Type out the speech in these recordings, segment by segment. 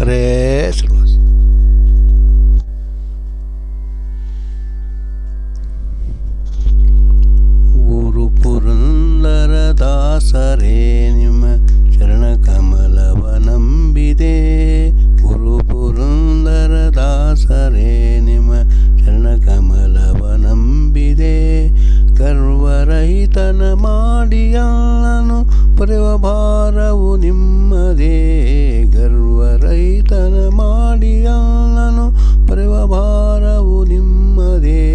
ಹರೇ ಶ್ರೀನಿವಾಸ. ಗುರು ಪುರಂದರದಾಸರೇ ನಿಮ್ಮ ಚರಣ ಕಮಲವ ನಂಬಿದೆ. ಗುರು ಪುರಂದರದಾಸರೇ ನಿಮ್ಮ ಚರಣ ಕಮಲವ ನಂಬಿದೆ. ಗರ್ವರಹಿತನ ಮಾಡಿಯಲ್ಲನು ಪರೆವ ಭಾರವು ನಿಮ್ಮದೇ. ಗರ್ವರಹಿತನ ಮಾಡಿಯಲ್ಲನು ಪರೆವ ಭಾರವು ನಿಮ್ಮದೇ.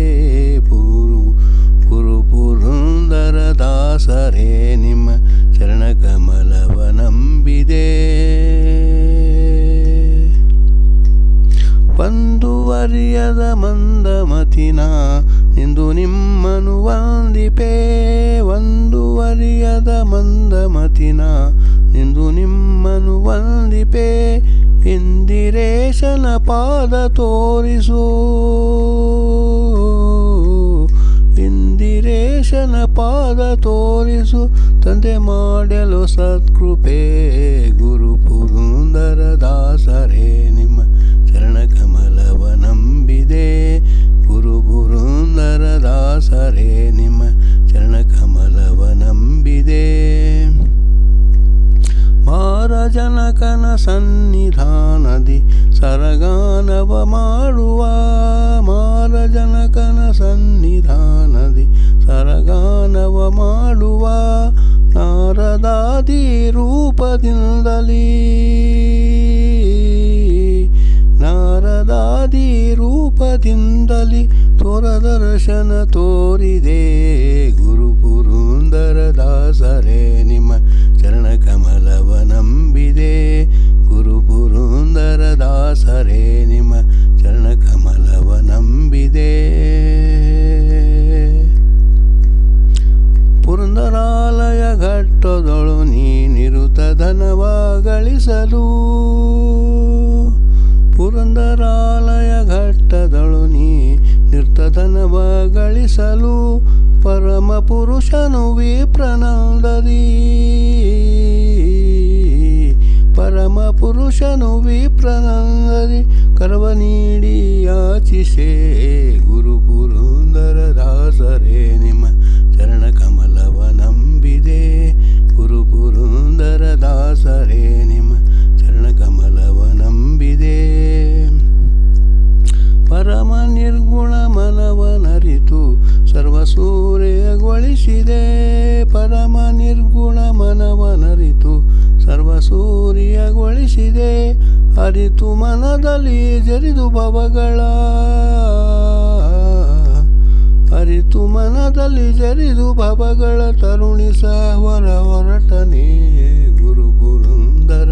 ಗುರು ಪುರಂದರದಾಸರೇ ನಿಮ್ಮ ಚರಣ ಕಮಲವ ನಂಬಿದೆ. ಒಂದುವರಿಯದ ಮಂದಮತಿನ ಇಂದು ನಿಮ್ಮನು ವಂದಿಪೆ. ಒಂದುವರಿಯದ ಮಂದಮತಿನ ಇಂದು ನಿಮ್ಮನು ವಂದಿಪೆ. ಇಂದಿರೇಶನ ಪಾದ ತೋರಿಸು. ಇಂದಿರೇಶನ ಪಾದ ತೋರಿಸು ತಂದೆ ಮಾಡಲು ಸತ್ಕೃಪೆ. ಗುರು ಪುರಂದರದಾಸರೇ ನಿಮ್ಮ ಚರಣ ಕಮಲವ ನಂಬಿದೆ. ಗುರು ಪುರಂದರದಾಸರೇ ನಿಮ್ಮ ಚರಣ ಕಮಲವ ನಂಬಿದೆ. ಮಾರಜನಕನ ಸನ್ನಿಧಾನದಿ ಸರಗಾನವ ಮಾಡುವ. ಮಾರಜನಕನ ಸನ್ನಿಧಾನದಿ ಸರಗಾನವ ಮಾಡುವ. ನಾರದಾದಿ ರೂಪದಿಂದಲೀ ನಾರದಾದಿ ರೂಪದಿಂದಲಿ ತೋರದರ್ಶನ ತೋರಿದೆ. ಗುರು ಪುರಂದರದಾಸರೇ ನಿಮ್ಮ ಚರಣ ಕಮಲವ ನಂಬಿದೆ. ಗುರು ಪುರಂದರದಾಸರೇ ನಿಮ್ಮ ಚರಣ ಕಮಲವ ನಂಬಿದೆ. ಪುರಂದರಾಲಯ ಘಟ್ಟದೊಳು ನೀನಿರುತ್ತ ಧನವ ಗಳಿಸಲು. ಪುರಂದರಾಲಯ ಘಟ್ಟದಳು ನೀ ನಿರ್ಧನವ ಗಳಿಸಲು. ಪರಮ ಪುರುಷನು ವಿಪ್ರನಂದದಿ. ಪರಮ ಪುರುಷನು ವಿಪ್ರನಂದದಿ ಕರವ ನೀಡಿ ಯಾಚಿಸೆ. ಗುರು ಪುರಂದರದಾಸರೇ ನಿಮ್ಮ ಚರಣ ಕಮಲವ ನಂಬಿದೆ. ಗುರು ಪುರಂದರದಾಸರೇ ನಿಮ್ಮ ಚರಣ ಕಮಲವ ನಂಬಿದೆ. ಪರಮ ನಿರ್ಗುಣ ಮನವನರಿತು ಸರ್ವಸೂರ್ಯಗೊಳಿಸಿದೆ. ಪರಮ ನಿರ್ಗುಣ ಮನವನರಿತು ಸರ್ವಸೂರ್ಯಗೊಳಿಸಿದೆ. ಅರಿತು ಮನದಲ್ಲಿ ಜರಿದು ಭವಗಳ. ಅರಿತು ಮನದಲ್ಲಿ ಜರಿದು ಭವಗಳ ತರುಣಿಸ ಹೊರಟನೆ. ಗುರು ಪುರಂದರ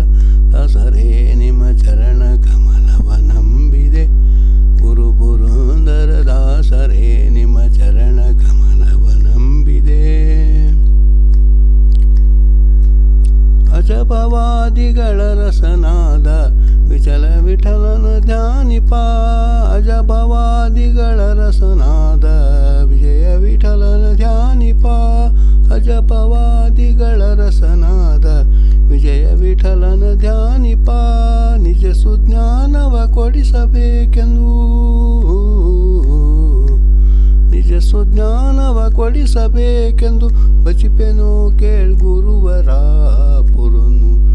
ದಾಸರೇ ನಿಮ್ಮ ಚರಣ ಕಮಲವ ನಂಬಿದೆ. ಗುರು ಪುರಂದರದಾಸರೇ ನಿಮ್ಮ ಚರಣ ಕಮಲವ ನಂಬಿದೆ. ಅಜಪವಾದಿಗಳ ರಸನಾದ ವಿಚಲ ವಿಠಲನ ಧ್ಯಾನಿಪ. ಅಜಪವಾದಿಗಳ ರಸನಾದ ವಿಜಯ ವಿಠಲನ ಧ್ಯಾನಿಪ. ಅಜಪವಾದಿಗಳ ರಸನಾದ ವಿಜಯ ವಿಠಲನ ಧ್ಯಾನಿಪ. ನಿಜ ಸುಜ್ಞಾನವ ಕೊಡಿಸಬೇಕೆಂದು. ನಿಜ ಸುಜ್ಞಾನವ ಕೊಡಿಸಬೇಕೆಂದು ಬಚಿಪೆನು ಕೇಳ್ ಗುರುವರ. ಪುರನು